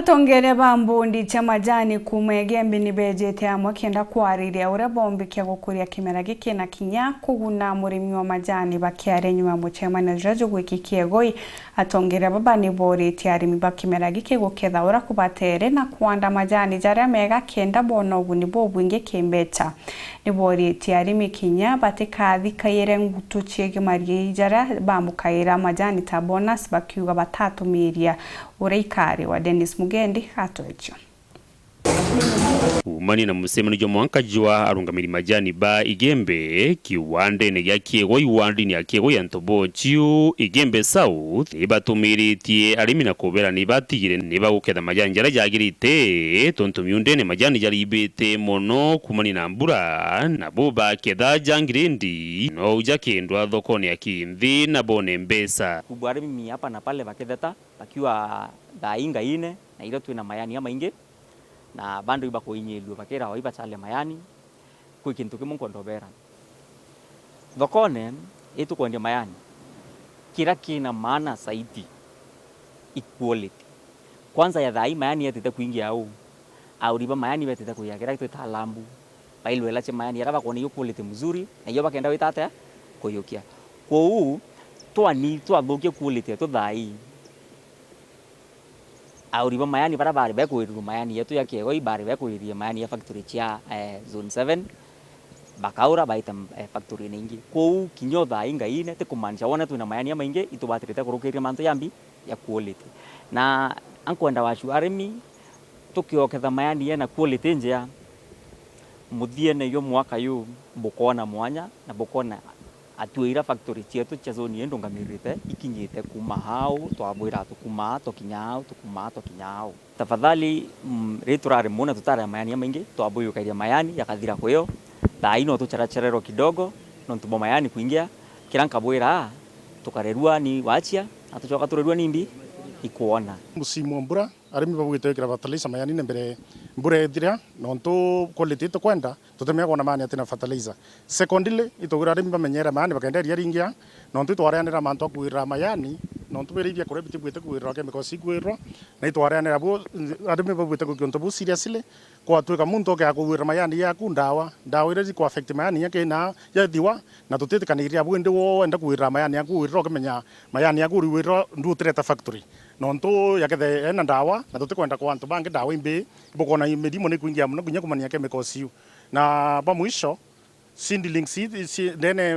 Atongere ba mbundi cha majani kumegembe ni bejete amwe kenda kwariria uria bombikia gukuria kimera giki na kinya kuguna murimi wa majani bakiare nyuma muchemana jajo gwikikie goi. Atongere baba ni boritie arimi bakimera giki guketha ura kubatere na kuanda majani jaria mega kenda bona uguni bobwinge kimbeta. Ni boritie arimi kinya batikathi kayire ngutu chiege marie jaria bamukaira majani ta bonus bakiuga batatumiria ureikari wa Dennis Mugendi hatoecho. Umani na musema nijo mwanka jua arungamiri majani ba igembe kiwande ne yakiego iwandi ni yakiego ya Ntobo chiu igembe south ibatumiritie arimi na kobera ni batigire ni baguketha majani jara jagirite tonto myunde ne majani jari ibete mono kumani na mbura na boba ketha jangirindi no ujakendwa thoko ni akinthi na bone mbesa kubwa arimi hapa na pale baketheta bakiwa dainga ine na ile tu na mayani ama inge na bando iba kuinyelwa bakera waiba chale mayani ku kintu kimwe ndobera thokone itu kwende mayani kila kina maana saidi equality kwanza ya dhai mayani yatete kuingia au riba mayani yatete kuyakira kitu talambu bailwela che mayani yaraba koni equality mzuri na yoba kenda witate koyokia ko twani twathokie quality to dhai auriba mayani para bari bekwiriru mayani yetu ya kiego ibari bekwiriria mayani ya factory chia zone 7 bakaura baita factory ningi ko kinyotha inga ine te kumanisha wona tuna mayani maingi itubatirite kurukiria manto yambi ya quality na ankwenda washu arimi tukioketha mayani yana quality njia muthie ne yo mwaka yu bukona mwanya na bukona atuira factory chetu cha zone yendo ngamirite ikinyite kuma hau twabwira tukuma tokinyao tukuma tokinyao tafadhali returare mona tutara mayani maingi twabwiyo kairia mayani yakathira kweyo thaino tucharacherero kidogo no ntubo mayani kuingia kiranka bwira tukarerua ni wachia atuchoka turerua nimbi ikuona musimu wa mbura arimi babwite kira fertilizer mayani nembere mbura ethira nonto quality to kwenda tutemea kona mani atina fertilizer secondly itogura arimi bamenyera mani bakenderia ringia nonto twareanira manto kuira mayani nonto beribia kore bitibwite kuira chemical sigwiro na itwareanira bo arimi babwite kukionto bo seriously kwa tuika muntu ke akuira mayani ya kundawa ndawa ire ku affect mayani yake na ya diwa na tutetikaniria bwende wo enda kuira mayani ya kuira kemenya mayani ya kuira ndu treta factory nonto yakethe ena ndawa na tutikwenda kwa antu bangi ndawa imbi bokona imedimo ni kuingia muno kunya kumania chemicals yu na ba mwisho sindling seed dene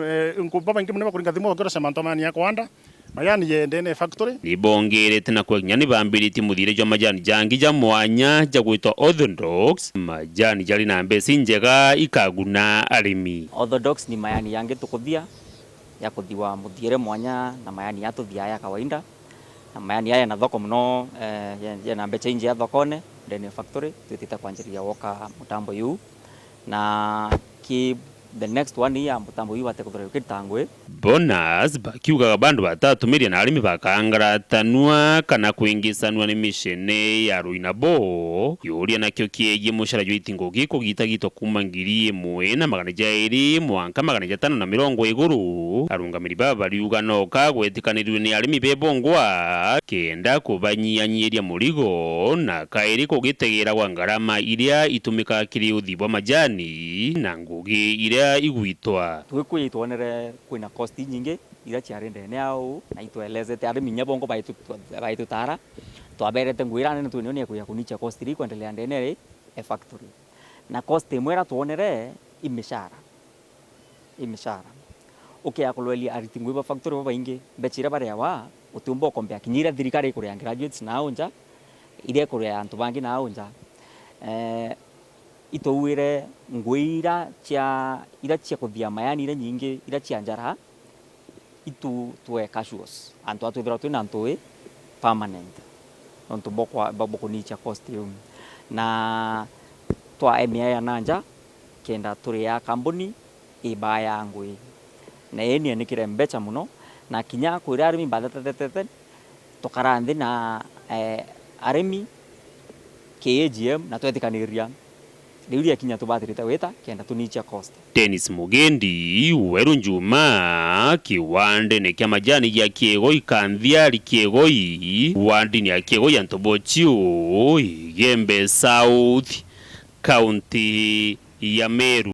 baba ingi muno bakuringa thimo bakora semanto mani ya kwanda mayani ye dene factory ni bongerete na kwenya ni bambiriti muthire jo majani jangi ja mwanya ja gwitwa orthodox majani jari na mbesi njega ikaguna arimi orthodox ni mayani yange tukuthia ya kuthiwa muthire mwanya na mayani yatuthia ya kawaida na mayani haya na thoko mno na mbecha inje ya thokone ndene factory tutita kwanjiria woka mutambo yu na ki the next one year mutambo yu atekuthere kitangwe bonus bakiuga bandu batatumiria na arimi bakangaratanwa kana kuingisanwa ni mishene ya Ruinabo yuria nakyo kiegi mushara jo itingo giko gitagito kuma ngiri 1,200 mwanka 550 iguru arungamiri baba riuga no kagwetikanirwe ni arimi bebongwa kenda kubanyianyiria murigo na kairi kugitegera kwa ngarama iria itumika kiri uthibwa majani na ngugi iria igwitwa twikuitwonere kwina cost nyingi ira chiarende ne au na itwelezete arimi nyabongo baitu tara twaberete ngwira nene tunio ne kuya kunicha cost ri kuendelea ndene factory na cost mwera tuonere imishara akulweli aritingwe factory baba ingi bechira bare yawa utumbo kompya kinyira thirikari kuria graduates na onja ile kuria antu bangi na onja itowire ngwira chia ira chia kuthia mayani ira nyingi ira chia njara itu twe casuals antu atwithira tu na ntoi permanent onto boko ni chia costume na twa emia ya nanja kenda turi ya kambuni ibaya ngui na eni ni kirembecha muno na kinya kwira arimi batete tokarande na arimi KGM na twetikaniria riu ya kinya tubatirite wita kenda tunicha cost. Dennis Mugendi Weru Njuma kiwande kia majani ya Kiegoi Kandhiari Kiegoi wandi ya Kiegoi Antobochio Gembe South County ya Meru.